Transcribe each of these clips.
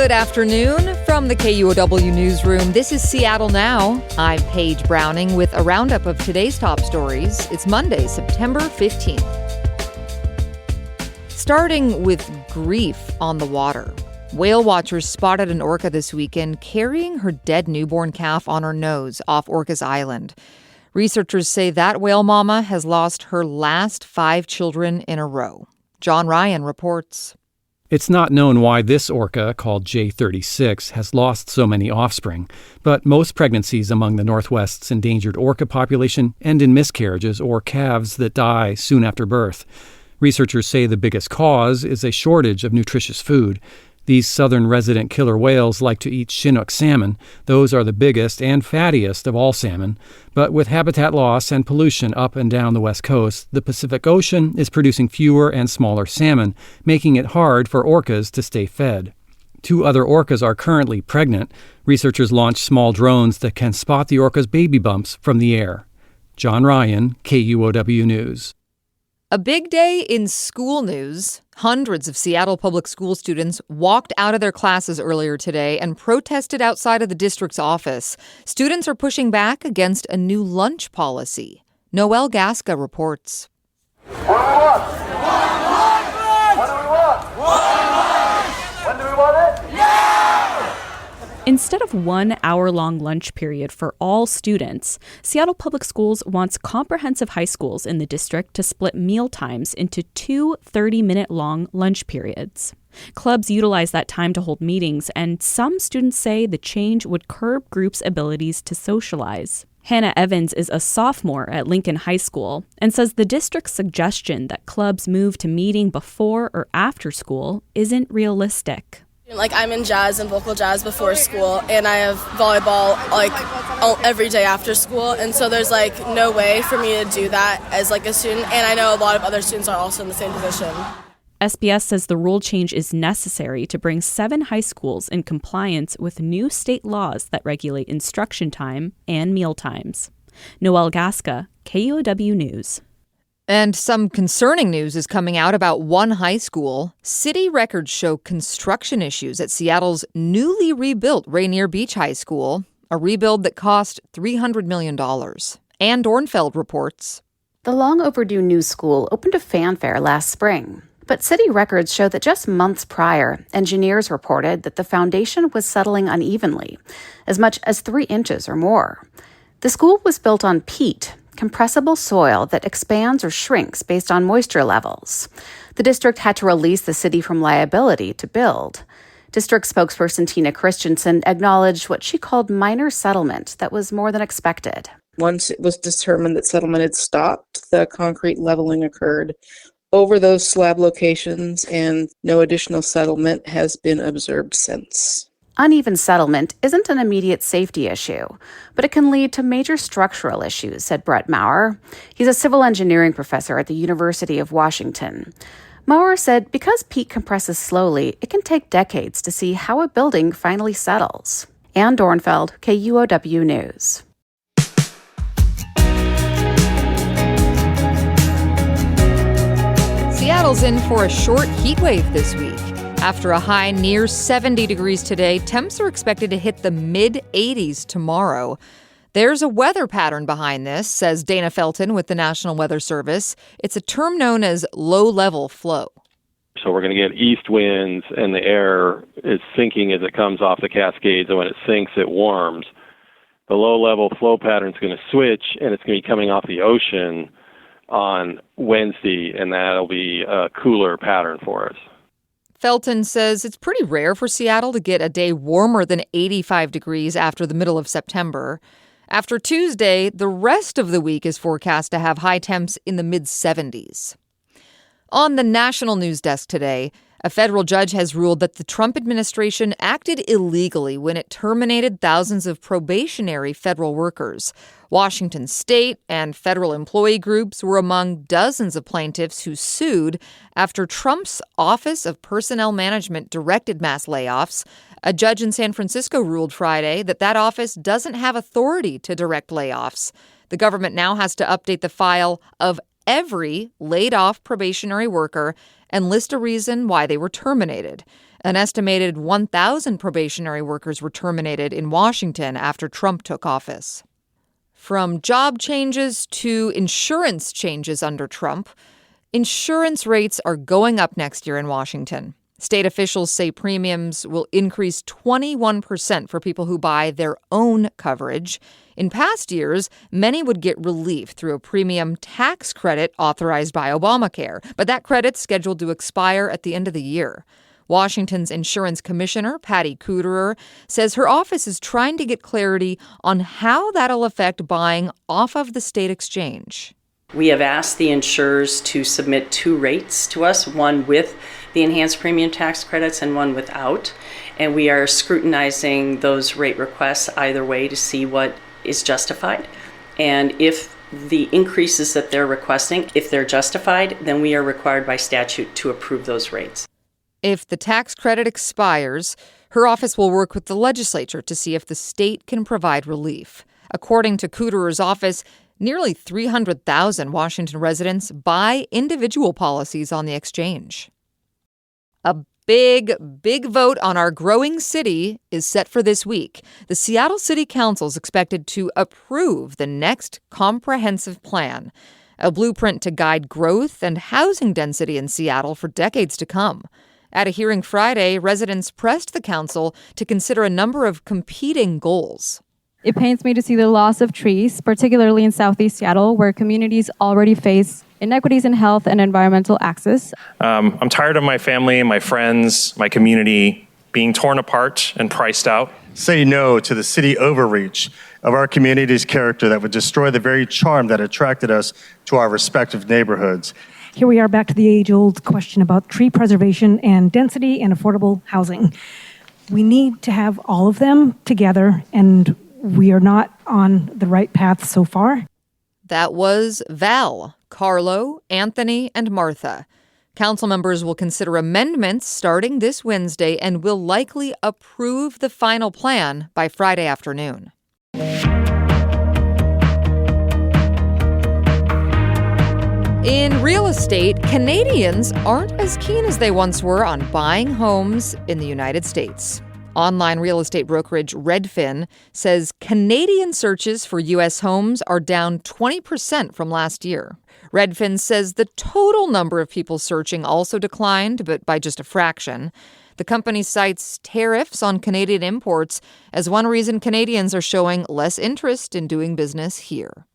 Good afternoon from the KUOW newsroom. This is Seattle Now. I'm Paige Browning with a roundup of today's top stories. It's Monday, September 15th. Starting with grief on the water. Whale watchers spotted an orca this weekend carrying her dead newborn calf on her nose off Orcas Island. Researchers say that whale mama has lost her last 5 children in a row. John Ryan reports. It's not known why this orca, called J36, has lost so many offspring, but most pregnancies among the Northwest's endangered orca population end in miscarriages or calves that die soon after birth. Researchers say the biggest cause is a shortage of nutritious food. These southern resident killer whales like to eat Chinook salmon. Those are the biggest and fattiest of all salmon. But with habitat loss and pollution up and down the west coast, the Pacific Ocean is producing fewer and smaller salmon, making it hard for orcas to stay fed. 2 other orcas are currently pregnant. Researchers launched small drones that can spot the orcas' baby bumps from the air. John Ryan, KUOW News. A big day in school news. Hundreds of Seattle public school students walked out of their classes earlier today and protested outside of the district's office. Students are pushing back against a new lunch policy. Noelle Gasca reports. What do we want? What do we want? When do we want it? Yeah! Instead of 1 hour-long lunch period for all students, Seattle Public Schools wants comprehensive high schools in the district to split meal times into 2 30-minute-long lunch periods. Clubs utilize that time to hold meetings, and some students say the change would curb groups' abilities to socialize. Hannah Evans is a sophomore at Lincoln High School and says the district's suggestion that clubs move to meeting before or after school isn't realistic. I'm in jazz and vocal jazz before school, and I have volleyball every day after school, and so there's no way for me to do that as a student, and I know a lot of other students are also in the same position. SBS says the rule change is necessary to bring 7 high schools in compliance with new state laws that regulate instruction time and meal times. Noelle Gasca, KUOW News. And some concerning news is coming out about one high school. City records show construction issues at Seattle's newly rebuilt Rainier Beach High School, a rebuild that cost $300 million. Ann Dornfeld reports. The long overdue new school opened to fanfare last spring. But city records show that just months prior, engineers reported that the foundation was settling unevenly, as much as 3 inches or more. The school was built on peat, compressible soil that expands or shrinks based on moisture levels. The district had to release the city from liability to build. District spokesperson Tina Christensen acknowledged what she called minor settlement that was more than expected. Once it was determined that settlement had stopped, the concrete leveling occurred over those slab locations, and no additional settlement has been observed since. Uneven settlement isn't an immediate safety issue, but it can lead to major structural issues, said Brett Maurer. He's a civil engineering professor at the University of Washington. Maurer said because peat compresses slowly, it can take decades to see how a building finally settles. Ann Dornfeld, KUOW News. Seattle's in for a short heat wave this week. After a high near 70 degrees today, temps are expected to hit the mid-80s tomorrow. There's a weather pattern behind this, says Dana Felton with the National Weather Service. It's a term known as low-level flow. So we're going to get east winds, and the air is sinking as it comes off the Cascades, and when it sinks, it warms. The low-level flow pattern is going to switch, and it's going to be coming off the ocean on Wednesday, and that'll be a cooler pattern for us. Felton says it's pretty rare for Seattle to get a day warmer than 85 degrees after the middle of September. After Tuesday, the rest of the week is forecast to have high temps in the mid-70s. On the national news desk today, a federal judge has ruled that the Trump administration acted illegally when it terminated thousands of probationary federal workers. Washington state and federal employee groups were among dozens of plaintiffs who sued after Trump's Office of Personnel Management directed mass layoffs. A judge in San Francisco ruled Friday that that office doesn't have authority to direct layoffs. The government now has to update the file of every laid-off probationary worker and list a reason why they were terminated. An estimated 1,000 probationary workers were terminated in Washington after Trump took office. From job changes to insurance changes under Trump, insurance rates are going up next year in Washington. State officials say premiums will increase 21% for people who buy their own coverage. In past years, many would get relief through a premium tax credit authorized by Obamacare, but that credit's scheduled to expire at the end of the year. Washington's insurance commissioner, Patty Cooterer, says her office is trying to get clarity on how that'll affect buying off of the state exchange. We have asked the insurers to submit 2 rates to us, one with the enhanced premium tax credits and one without. And we are scrutinizing those rate requests either way to see what is justified. And if the increases that they're requesting, if they're justified, then we are required by statute to approve those rates. If the tax credit expires, her office will work with the legislature to see if the state can provide relief. According to Cooterer's office, nearly 300,000 Washington residents buy individual policies on the exchange. A big vote on our growing city is set for this week. The Seattle City Council is expected to approve the next comprehensive plan, a blueprint to guide growth and housing density in Seattle for decades to come. At a hearing Friday, residents pressed the council to consider a number of competing goals. It pains me to see the loss of trees, particularly in Southeast Seattle, where communities already face inequities in health and environmental access. I'm tired of my family, my friends, my community being torn apart and priced out. Say no to the city overreach of our community's character that would destroy the very charm that attracted us to our respective neighborhoods. Here we are back to the age-old question about tree preservation and density and affordable housing. We need to have all of them together, and we are not on the right path so far. That was Val, Carlo, Anthony, and Martha. Council members will consider amendments starting this Wednesday and will likely approve the final plan by Friday afternoon. In real estate, Canadians aren't as keen as they once were on buying homes in the United States. Online real estate brokerage Redfin says Canadian searches for U.S. homes are down 20% from last year. Redfin says the total number of people searching also declined, but by just a fraction. The company cites tariffs on Canadian imports as one reason Canadians are showing less interest in doing business here.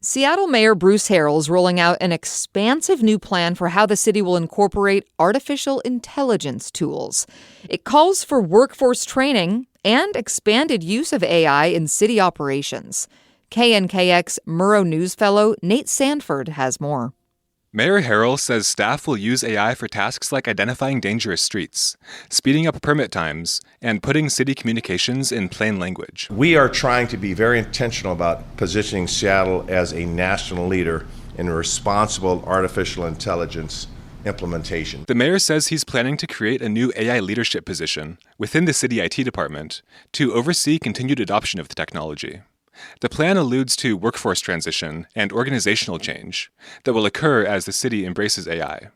Seattle Mayor Bruce Harrell is rolling out an expansive new plan for how the city will incorporate artificial intelligence tools. It calls for workforce training and expanded use of AI in city operations. KNKX Murrow News fellow Nate Sanford has more. Mayor Harrell says staff will use AI for tasks like identifying dangerous streets, speeding up permit times, and putting city communications in plain language. We are trying to be very intentional about positioning Seattle as a national leader in responsible artificial intelligence implementation. The mayor says he's planning to create a new AI leadership position within the city IT department to oversee continued adoption of the technology. The plan alludes to workforce transition and organizational change that will occur as the city embraces AI.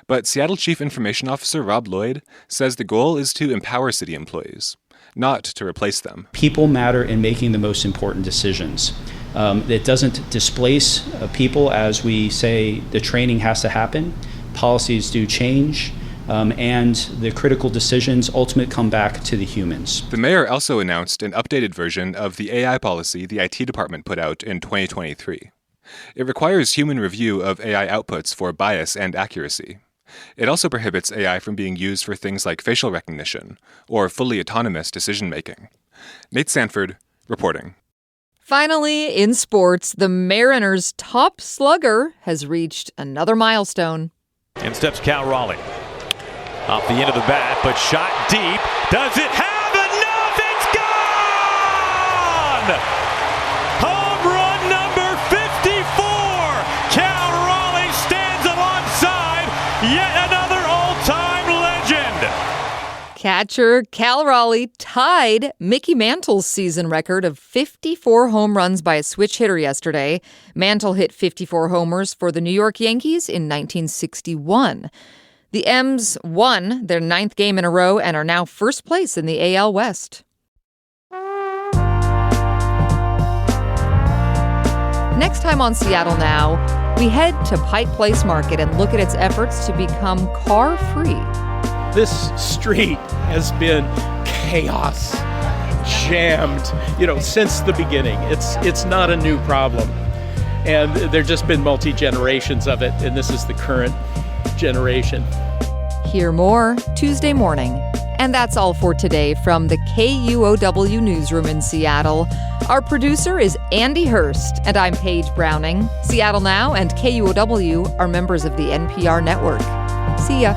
But Seattle Chief Information Officer Rob Lloyd says the goal is to empower city employees, not to replace them. People matter in making the most important decisions. It doesn't displace people as we say the training has to happen. Policies do change. And the critical decisions ultimately come back to the humans. The mayor also announced an updated version of the AI policy the IT department put out in 2023. It requires human review of AI outputs for bias and accuracy. It also prohibits AI from being used for things like facial recognition or fully autonomous decision-making. Nate Sanford, reporting. Finally, in sports, the Mariners' top slugger has reached another milestone. In steps Cal Raleigh. Off the end of the bat, but shot deep. Does it have enough? It's gone! Home run number 54. Cal Raleigh stands alongside yet another all-time legend. Catcher Cal Raleigh tied Mickey Mantle's season record of 54 home runs by a switch hitter yesterday. Mantle hit 54 homers for the New York Yankees in 1961. The M's won their 9th game in a row and are now first place in the AL West. Next time on Seattle Now, we head to Pike Place Market and look at its efforts to become car-free. This street has been chaos, jammed, since the beginning. It's not a new problem. And there've just been multi-generations of it, and this is the current generation. Hear more Tuesday morning. And that's all for today from the KUOW newsroom in Seattle. Our producer is Andy Hurst, and I'm Paige Browning. Seattle Now and KUOW are members of the NPR network. See ya.